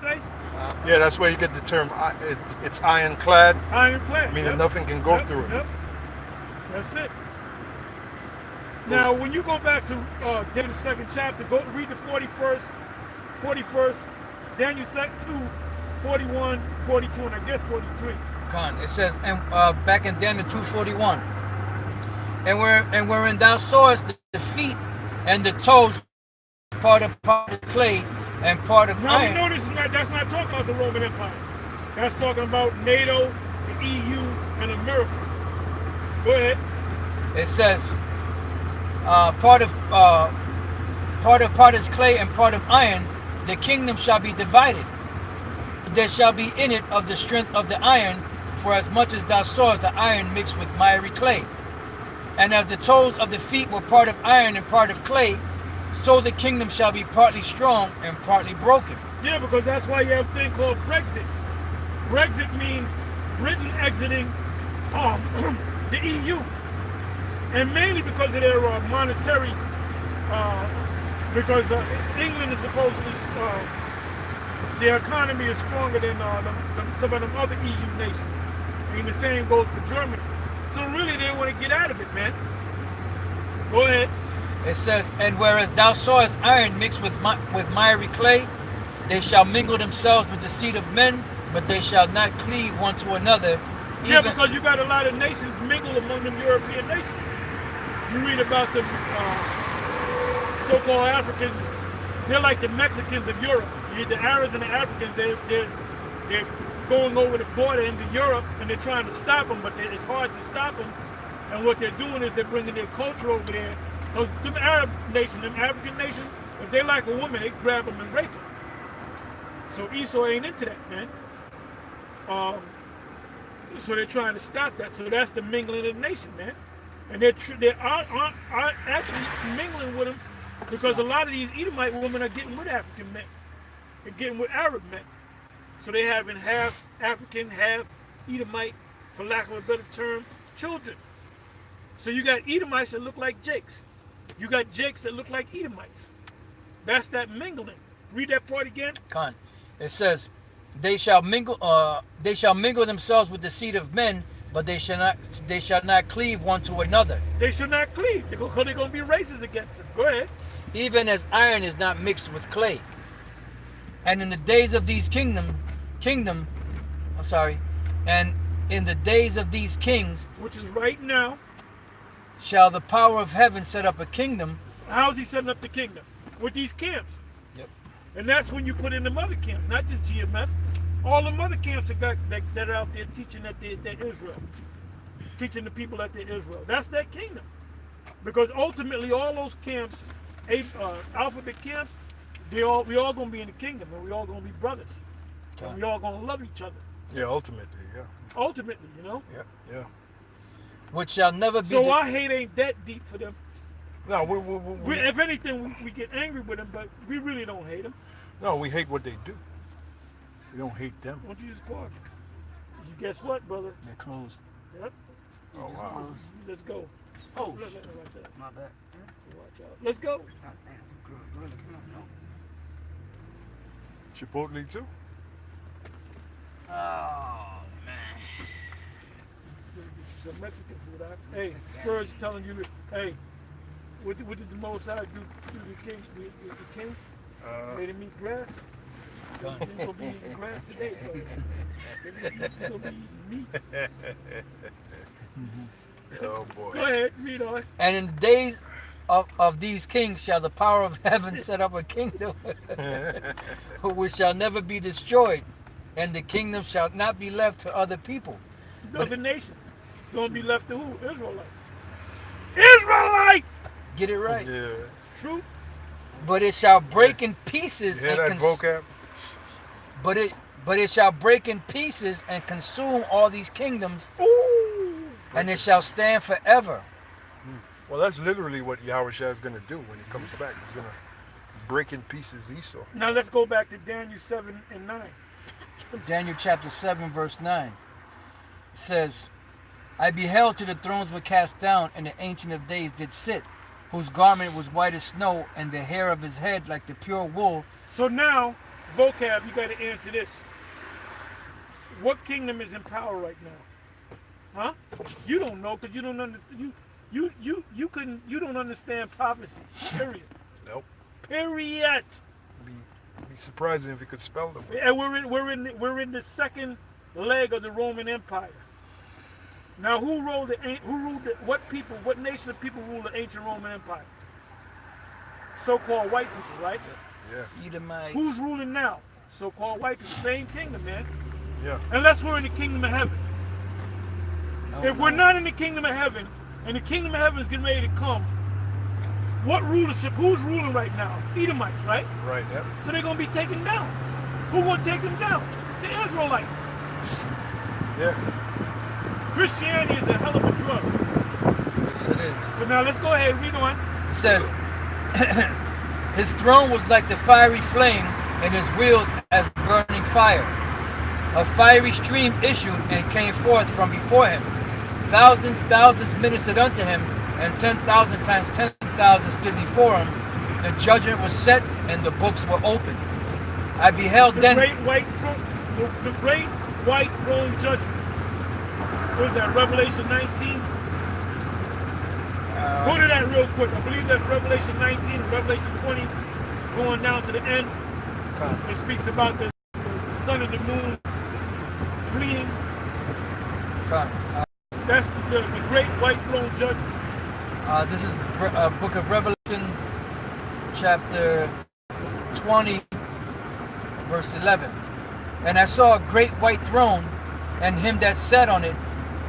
say? Yeah, that's where you get the term. It's ironclad, Ironclad. meaning Yep. nothing can go Yep. through it. Yep. That's it. Now, when you go back to Daniel's second chapter, go read the 41st, Daniel 2, 41, 42, and I guess 43. Con. It says, and back in Daniel 2:41, and wherein thou sawest the feet and the toes, part of clay and part of Now we iron. know that's not talking about the Roman Empire. That's talking about NATO, the EU, and America. Go ahead. It says, part is clay and part of iron. The kingdom shall be divided. There shall be in it of the strength of the iron, for as much as thou sawest the iron mixed with miry clay. And as the toes of the feet were part of iron and part of clay, so the kingdom shall be partly strong and partly broken. Yeah, because that's why you have a thing called Brexit. Brexit means Britain exiting the EU. And mainly because of their monetary, because England is supposedly, their economy is stronger than some of them other EU nations. And the same goes for Germany. So really they want to get out of it, man. Go ahead. It says, and whereas thou sawest iron mixed with miry clay, they shall mingle themselves with the seed of men, but they shall not cleave one to another. Yeah, because you got a lot of nations mingled among them European nations. You read about the so-called Africans, they're like the Mexicans of Europe. The Arabs and the Africans, they're going over the border into Europe, and they're trying to stop them, but it's hard to stop them. And what they're doing is they're bringing their culture over there. Those them Arab nations, them African nations, if they like a woman, they grab them and rape her. So Esau ain't into that, man. So they're trying to stop that. So that's the mingling of the nation, man. And they are actually mingling with them because a lot of these Edomite women are getting with African men. They're getting with Arab men. So they having half African, half Edomite, for lack of a better term, children. So you got Edomites that look like Jakes. You got Jakes that look like Edomites. That's that mingling. Read that part again. Con. It says, they shall mingle themselves with the seed of men, but they shall not cleave one to another. They should not cleave because they're going to be racist against them. Go ahead. Even as iron is not mixed with clay. And in the days of these and in the days of these kings, which is right now, shall the power of heaven set up a kingdom. How's he setting up the kingdom? With these camps. Yep. And that's when you put in the mother camps, not just GMS. All the mother camps that are out there teaching that they're Israel. Teaching the people that they're Israel. That's that kingdom. Because ultimately all those camps, alphabet camps, we all going to be in the kingdom, and we all going to be brothers. And we all going to love each other. Yeah, ultimately, yeah. Ultimately, you know? Yeah. Which shall never be. So our hate ain't that deep for them. No, if anything, we get angry with them, but we really don't hate them. No, we hate what they do. We don't hate them. Why don't you just park? You guess what, brother? They're closed. Yep. Oh, wow. Let's go. Oh, my bad. Watch out. Let's go. Chipotle too? Oh, man. Some Mexican food. Hey, Spurs telling you, hey, what did the Most High do to the king? The king made him eat grass. He's gonna be eating grass today, he's gonna be eating meat. Oh boy. Go ahead, read on. And in the days of these kings shall the power of heaven set up a kingdom which shall never be destroyed, and the kingdom shall not be left to other people. Other nations. It's going to be left to who? Israelites. Israelites! Get it right. Yeah. True. But it shall break in pieces. You hear that vocab? But it shall break in pieces and consume all these kingdoms. Ooh. And it shall stand forever. Well, that's literally what Yahushua is going to do when he comes back. He's going to break in pieces Esau. Now let's go back to Daniel 7 and 9. Daniel chapter 7 verse 9. It says, I beheld till the thrones were cast down, and the Ancient of Days did sit, whose garment was white as snow, and the hair of his head like the pure wool. So now, vocab, you got to answer this. What kingdom is in power right now? Huh? You don't know because you don't understand. You don't understand prophecy. Period. Nope. Period. Be surprising if you could spell them. And we're in the second leg of the Roman Empire. Now, what nation of people ruled the ancient Roman Empire? So-called white people, right? Yeah. Edomites. Who's ruling now? So-called white people. Same kingdom, man. Yeah. Unless we're in the kingdom of heaven. If we're not in the kingdom of heaven, and the kingdom of heaven is getting ready to come, what rulership? Who's ruling right now? Edomites, right? Right. Yep. So they're going to be taken down. Who going to take them down? The Israelites. Yeah. Christianity is a hell of a drug. Yes, it is. So now let's go ahead and read on. It says, his throne was like the fiery flame, and his wheels as burning fire. A fiery stream issued and came forth from before him. Thousands ministered unto him, and 10,000 times 10,000 stood before him. The judgment was set, and the books were opened. I beheld The then great white throne judgment. What is that? Revelation 19. Go to that real quick. I believe that's Revelation 19, Revelation 20, going down to the end. It speaks about the sun and the moon fleeing. That's the great white throne judgment. This is book of Revelation, chapter 20, verse 11. And I saw a great white throne, and him that sat on it,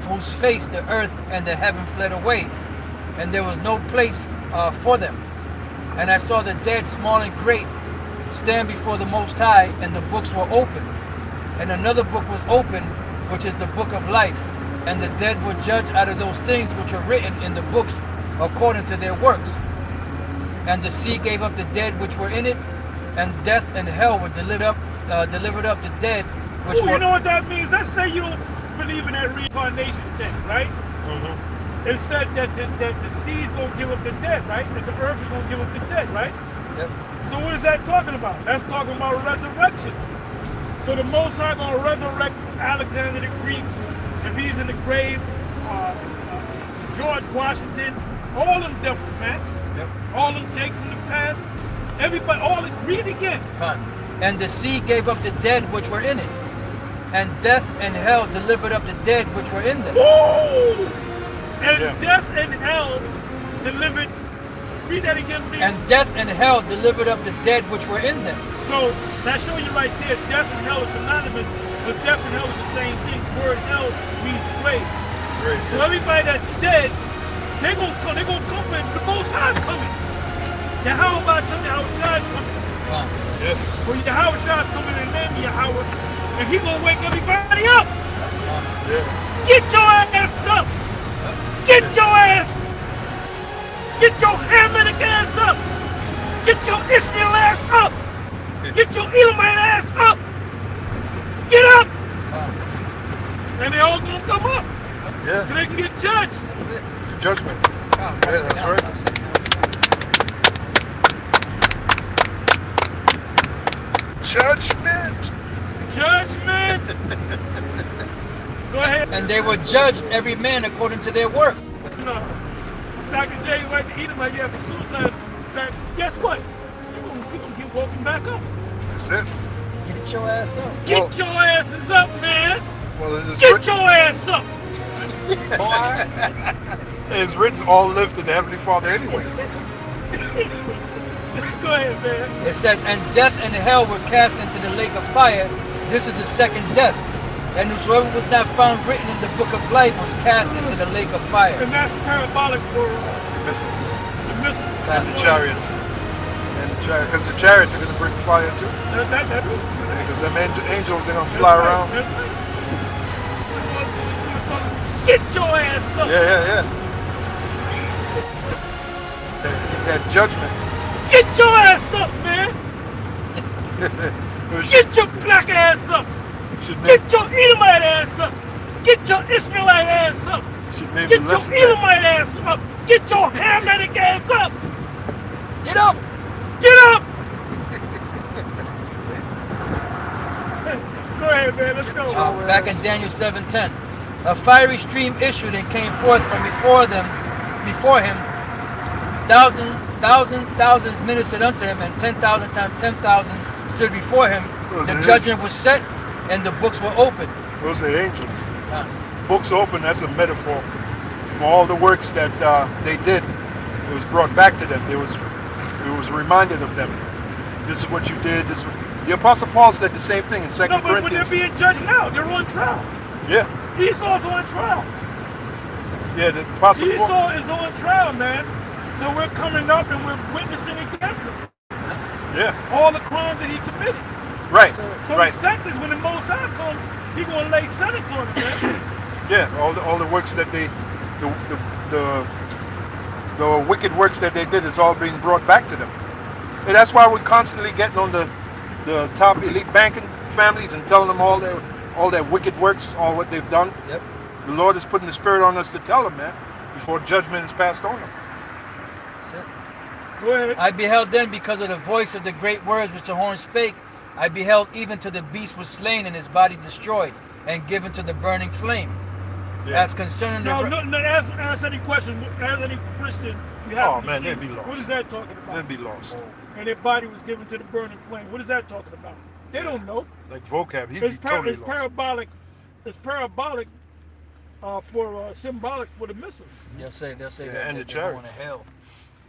whose face the earth and the heaven fled away, and there was no place for them. And I saw the dead, small and great, stand before the Most High, and the books were opened. And another book was opened, which is the book of life. And the dead were judged out of those things which were written in the books according to their works. And the sea gave up the dead which were in it, and death and hell were delivered up the dead which were. You know what that means? Let's say you don't believe in that reincarnation thing, right? Mm-hmm. It said that the sea's gonna give up the dead, right? That the earth is gonna give up the dead, right? Yep. So what is that talking about? That's talking about resurrection. So the Most High gonna resurrect Alexander the Greek, if he's in the grave, George Washington, all them devils, man. Yep. All them Jake from the past. Everybody, read it again. And the sea gave up the dead which were in it, and death and hell delivered up the dead which were in them. Woo! And death and hell delivered. Read that again, please. And death and hell delivered up the dead which were in them. So that shows you right there, death and hell is synonymous, but death and hell is the same thing. The word hell means grave. So everybody that's dead, they're gonna come for it. The Most High's coming. The Yahweh Shai's coming. Yeah. Well, Yahweh Shai's coming in the name of Yahweh, and he gonna wake everybody up. Yeah. Get your ass up. Get your ass. Get your Hamitic ass up. Get your Ishmael ass up. Get your Elamite ass up. Get up. And they all gonna come up. Yeah. So they can get judged. Judgment. Yeah, that's right. Judgment. Judgment. Go ahead. And they were judged every man according to their work. No. Dr. J, like the Edomite, you have a suicide back. Guess what? You're gonna keep walking back up. That's it. Get your ass up. Get your asses up, man. Well, it is Get your ass up. It's written, all live to the Heavenly Father anyway. Go ahead, man. It says, and death and hell were cast into the lake of fire. This is the second death. And whosoever was not found written in the book of life was cast into the lake of fire. And that's parabolic for Missiles. the missiles. And the chariots. Because the chariots are going to bring fire too. Because them angels, they're going to fly around. That's right. Get your ass up. Yeah. That judgment. Get your ass up, man. Get your black ass up. Get your Edomite ass up. Get your Ishmaelite ass up. Get your Edomite ass up. Get your Hamitic ass up. Get up. Get up. ahead, man. Let's go. Back in Daniel 7:10, a fiery stream issued and came forth from before him. Thousands ministered unto him, and 10,000 times 10,000 stood before him. The judgment was set, and the books were opened. Those are angels. Books open, that's a metaphor for all the works that they did. It was brought back to them. It was reminded of them. This is what you did. The Apostle Paul said the same thing in 2 No, but Corinthians. they're being judged now. They're on trial. Yeah. Esau's on trial. Yeah, the Apostle Paul. Esau is on trial, man. So we're coming up and we're witnessing against him. Yeah. All the crimes that he committed. Right. So right. the sentence, when the Most High comes, he gonna lay sentence on him, man. Yeah. All the works that the wicked works that they did is all being brought back to them. And that's why we're constantly getting on the top elite banking families and telling them all their wicked works, all what they've done. Yep. The Lord is putting the Spirit on us to tell them, man, before judgment is passed on them. That's it. Go ahead. I beheld then, because of the voice of the great words which the horn spake, I beheld even to the beast was slain and his body destroyed and given to the burning flame. Yeah. As concerning No, the... ask any question. Ask any Christian you have. Oh, man, they'd be lost. What is that talking about? They'd be lost. And their body was given to the burning flame. What is that talking about? They don't know. Like vocab, he'd be totally lost. Parabolic. It's parabolic for symbolic for the missiles. They'll say Yeah, that and the they're going chariots. to hell.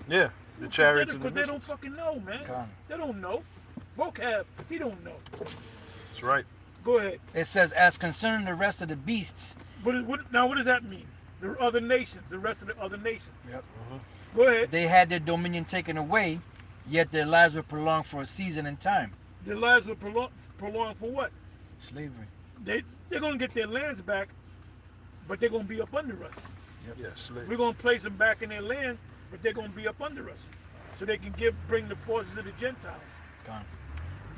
Yeah, the chariots and the Because they don't missiles. fucking know, man. Con. They don't know. Vocab, he don't know. That's right. Go ahead. It says, as concerning the rest of the beasts. Now what does that mean? The other nations, the rest of the other nations. Yep. Go ahead. They had their dominion taken away, yet their lives were prolonged for a season and time. Their lives were prolonged for what? Slavery. They're going to get their lands back, but they're going to be up under us. Yep. Yeah, slave. We're going to place them back in their lands, but they're going to be up under us. So they can bring the forces of the Gentiles. Gone.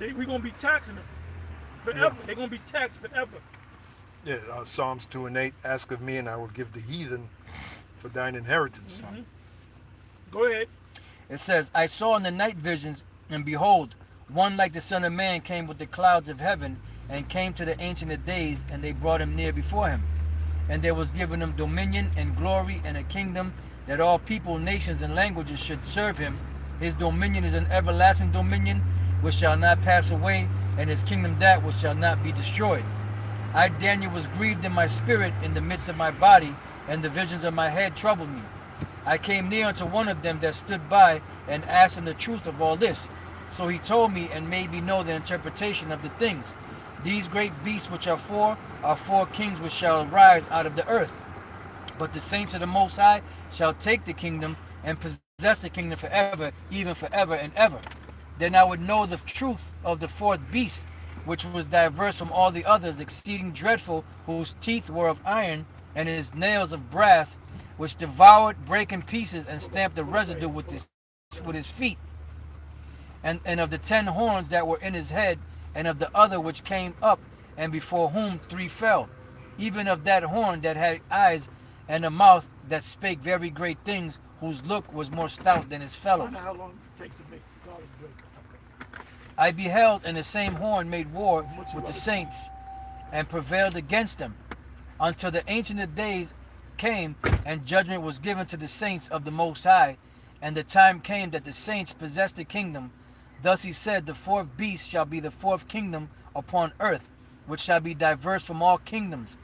We're going to be taxing them forever. Yeah. They're going to be taxed forever. Yeah, Psalms 2:8, ask of me and I will give the heathen for thine inheritance. Mm-hmm. Go ahead. It says, I saw in the night visions, and behold, one like the Son of Man came with the clouds of heaven, and came to the Ancient of Days, and they brought him near before him. And there was given him dominion and glory and a kingdom, that all people, nations, and languages should serve him. His dominion is an everlasting dominion, which shall not pass away, and his kingdom that which shall not be destroyed. I, Daniel, was grieved in my spirit in the midst of my body, and the visions of my head troubled me. I came near unto one of them that stood by, and asked him the truth of all this. So he told me, and made me know the interpretation of the things. These great beasts which are four kings which shall rise out of the earth. But the saints of the Most High shall take the kingdom, and possess the kingdom forever, even forever and ever. Then I would know the truth of the fourth beast, which was diverse from all the others, exceeding dreadful, whose teeth were of iron, and his nails of brass, which devoured, brake in pieces, and stamped the residue with his feet. And of the 10 horns that were in his head, and of the other which came up, and before whom 3 fell, even of that horn that had eyes, and a mouth that spake very great things, whose look was more stout than his I fellows. don't know how long it takes to make garlic bread. I beheld, and the same horn made war with the saints, and prevailed against them, until the Ancient of Days came, and judgment was given to the saints of the Most High, and the time came that the saints possessed the kingdom. Thus he said, the fourth beast shall be the fourth kingdom upon earth, which shall be diverse from all kingdoms,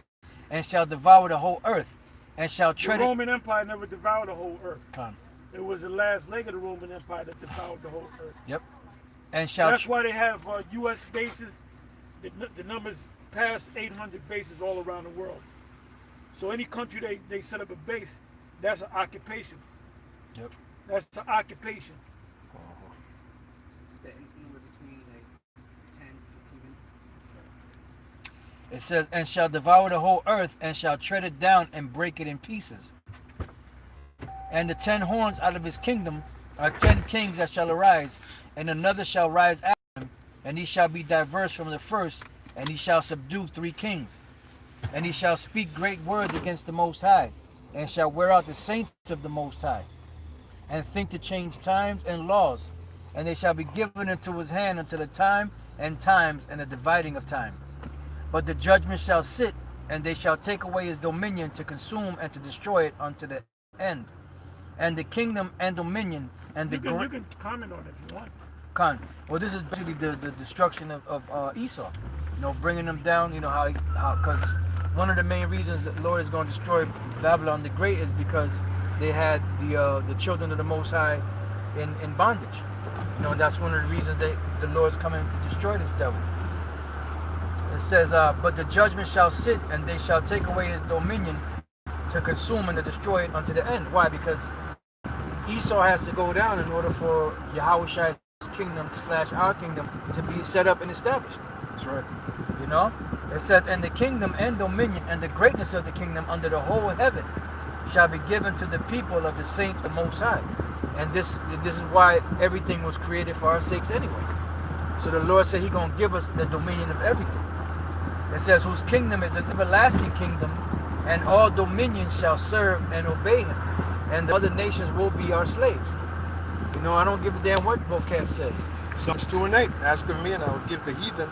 and shall devour the whole earth, and shall tread The Roman Empire never devoured the whole earth. Con. It was the last leg of the Roman Empire that devoured the whole earth. Yep. And shall That's why they have U.S. bases. The numbers pass 800 bases all around the world. So any country they set up a base, that's an occupation. Yep. That's an occupation. Is that anywhere between like 10 to 15 minutes? It says, and shall devour the whole earth, and shall tread it down and break it in pieces. And the 10 horns out of his kingdom are 10 kings that shall arise, and another shall rise after him, and he shall be diverse from the first, and he shall subdue 3 kings. And he shall speak great words against the Most High, and shall wear out the saints of the Most High, and think to change times and laws, and they shall be given into his hand until the time and times and the dividing of time. But the judgment shall sit, and they shall take away his dominion to consume and to destroy it unto the end. And the kingdom and dominion and the You can comment on it if you want. Well, this is basically the destruction of Esau. You know, bringing them down. You know how because one of the main reasons that the Lord is going to destroy Babylon the Great is because they had the children of the Most High in bondage. You know, that's one of the reasons that the Lord's coming to destroy this devil. It says, but the judgment shall sit, and they shall take away his dominion to consume and to destroy it unto the end. Why? Because Esau has to go down in order for Yahweh's kingdom / our kingdom to be set up and established. That's right. You know? It says, and the kingdom and dominion and the greatness of the kingdom under the whole heaven shall be given to the people of the saints of the Most High. And this is why everything was created for our sakes anyway. So the Lord said He's going to give us the dominion of everything. It says, whose kingdom is an everlasting kingdom, and all dominions shall serve and obey Him, and the other nations will be our slaves. You know, I don't give a damn what vocab says. Psalms 2 and 8. Ask of me, and I will give the heathen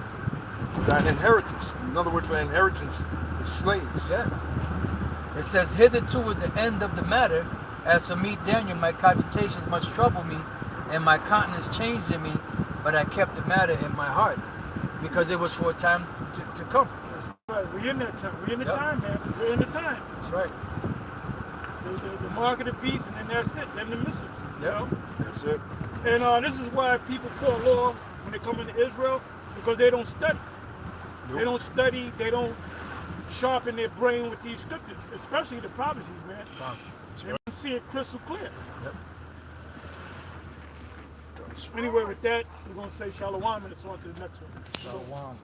thine inheritance. Another word for inheritance is slaves. Yeah. It says, hitherto was the end of the matter. As for me, Daniel, my cogitations much troubled me, and my countenance changed in me, but I kept the matter in my heart, because it was for a time to come. Right, we're in that time. We're in the Yep. time, man. We're in the time. That's right. The mark of the beast, and then that's it. Then the missiles. You Yep. know? That's it. And this is why people fall off when they come into Israel, because they don't study. Nope. They don't study. They don't sharpen their brain with these scriptures, especially the prophecies, man. They don't see it crystal clear. Yep. Anyway, with that, we're going to say shalom and it's on to the next one. Shalom.